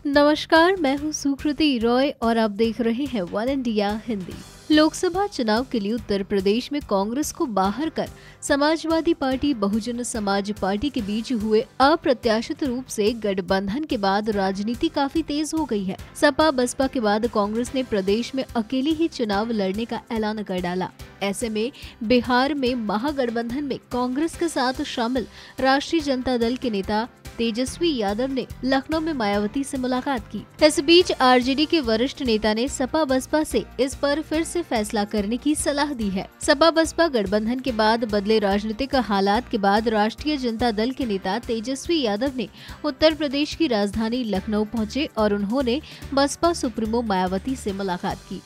नमस्कार, मैं हूँ सुकृति रॉय और आप देख रहे हैं वन इंडिया हिंदी। लोकसभा चुनाव के लिए उत्तर प्रदेश में कांग्रेस को बाहर कर समाजवादी पार्टी बहुजन समाज पार्टी के बीच हुए अप्रत्याशित रूप से गठबंधन के बाद राजनीति काफी तेज हो गई है। सपा बसपा के बाद कांग्रेस ने प्रदेश में अकेली ही चुनाव लड़ने का ऐलान कर डाला। ऐसे में बिहार में महागठबंधन में कांग्रेस के साथ शामिल राष्ट्रीय जनता दल के नेता तेजस्वी यादव ने लखनऊ में मायावती से मुलाकात की। इस बीच आरजेडी के वरिष्ठ नेता ने सपा बसपा से इस पर फिर से फैसला करने की सलाह दी है। सपा बसपा गठबंधन के बाद बदले राजनीतिक हालात के बाद राष्ट्रीय जनता दल के नेता तेजस्वी यादव ने उत्तर प्रदेश की राजधानी लखनऊ पहुंचे और उन्होंने बसपा सुप्रीमो मायावती से मुलाकात की।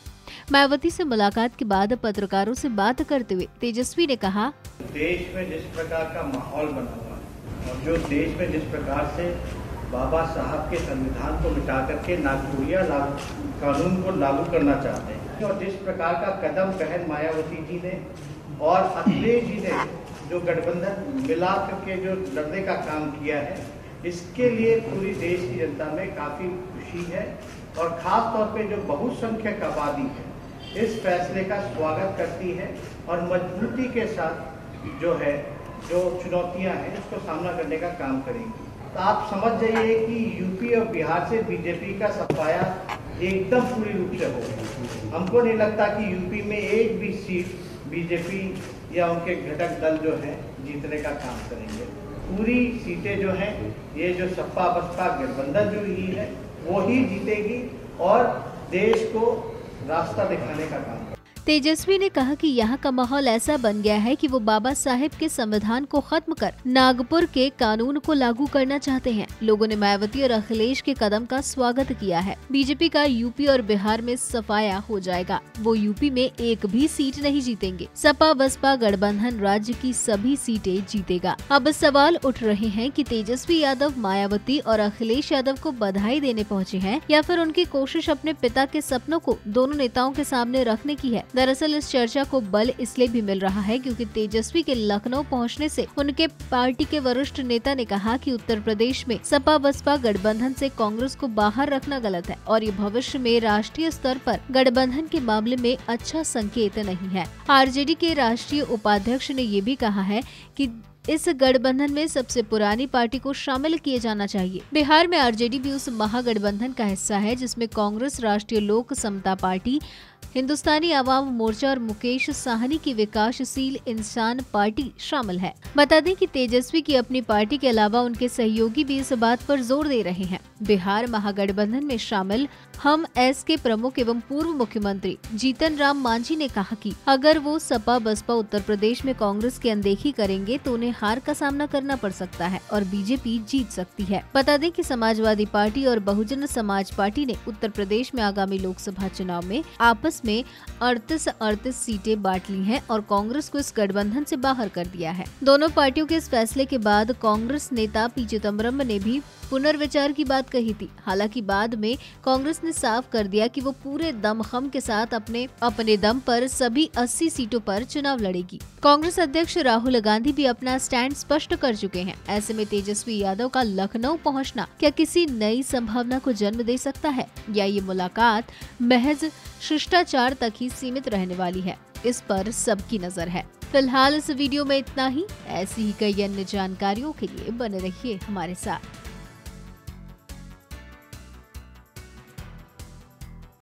मायावती से मुलाकात के बाद पत्रकारों से बात करते हुए तेजस्वी ने कहा, देश में जिस प्रकार का माहौल बना हुआ है और जो देश में जिस प्रकार से बाबा साहब के संविधान को मिटा करके नागपुरिया कानून को लागू करना चाहते हैं और जिस प्रकार का कदम पहल मायावती जी ने और अखिलेश जी ने जो गठबंधन मिला करके जो लड़ने का काम किया है, इसके लिए पूरी देश की जनता में काफी खुशी है और खास तौर पे जो बहुसंख्यक आबादी है इस फैसले का स्वागत करती है और मजबूती के साथ जो चुनौतियां हैं इसको सामना करने का काम करेंगी। तो आप समझ जाइए कि यूपी और बिहार से बीजेपी का सफाया एकदम पूरी रूप से होगा। हमको नहीं लगता कि यूपी में एक भी सीट बीजेपी या उनके घटक दल जो है जीतने का काम करेंगे। पूरी सीटें जो हैं ये जो सपा बसपा गठबंधन जो ही है वो ही जीतेगी और देश को रास्ता दिखाने का काम। तेजस्वी ने कहा कि यहाँ का माहौल ऐसा बन गया है कि वो बाबा साहेब के संविधान को खत्म कर नागपुर के कानून को लागू करना चाहते हैं। लोगों ने मायावती और अखिलेश के कदम का स्वागत किया है। बीजेपी का यूपी और बिहार में सफाया हो जाएगा। वो यूपी में एक भी सीट नहीं जीतेंगे। सपा बसपा गठबंधन राज्य की सभी सीटें जीतेगा। अब सवाल उठ रहे हैं कि तेजस्वी यादव मायावती और अखिलेश यादव को बधाई देने पहुँचे हैं या फिर उनकी कोशिश अपने पिता के सपनों को दोनों नेताओं के सामने रखने की है। दरअसल इस चर्चा को बल इसलिए भी मिल रहा है क्योंकि तेजस्वी के लखनऊ पहुंचने से उनके पार्टी के वरिष्ठ नेता ने कहा कि उत्तर प्रदेश में सपा बसपा गठबंधन से कांग्रेस को बाहर रखना गलत है और ये भविष्य में राष्ट्रीय स्तर पर गठबंधन के मामले में अच्छा संकेत नहीं है। आरजेडी के राष्ट्रीय उपाध्यक्ष ने ये भी कहा है कि इस गठबंधन में सबसे पुरानी पार्टी को शामिल किया जाना चाहिए। बिहार में आरजेडी भी उस महागठबंधन का हिस्सा है जिसमें कांग्रेस, राष्ट्रीय लोक समता पार्टी, हिंदुस्तानी आवाम मोर्चा और मुकेश साहनी की विकासशील इंसान पार्टी शामिल है। बता दें कि तेजस्वी की अपनी पार्टी के अलावा उनके सहयोगी भी इस बात पर जोर दे रहे हैं। बिहार महागठबंधन में शामिल हम एस के प्रमुख एवं पूर्व मुख्यमंत्री जीतन राम मांझी ने कहा कि अगर वो सपा बसपा उत्तर प्रदेश में कांग्रेस की अनदेखी करेंगे तो उन्हें हार का सामना करना पड़ सकता है और बीजेपी जीत सकती है। बता दें कि समाजवादी पार्टी और बहुजन समाज पार्टी ने उत्तर प्रदेश में आगामी लोकसभा चुनाव में आपस में 38 सीटें बांट ली हैं और कांग्रेस को इस गठबंधन से बाहर कर दिया है। दोनों पार्टियों के इस फैसले के बाद कांग्रेस नेता पी चिदम्बरम ने भी पुनर्विचार की बात कही थी। हालांकि बाद में कांग्रेस ने साफ कर दिया कि वो पूरे दमखम के साथ अपने दम पर सभी 80 सीटों पर चुनाव लड़ेगी। कांग्रेस अध्यक्ष राहुल गांधी भी अपना स्टैंड स्पष्ट कर चुके हैं। ऐसे में तेजस्वी यादव का लखनऊ पहुंचना क्या किसी नई संभावना को जन्म दे सकता है या ये मुलाकात महज शिष्टाचार तक ही सीमित रहने वाली है? इस पर सबकी नजर है। फिलहाल इस वीडियो में इतना ही। ऐसी ही कई अन्य जानकारियों के लिए बने रहिए हमारे साथ।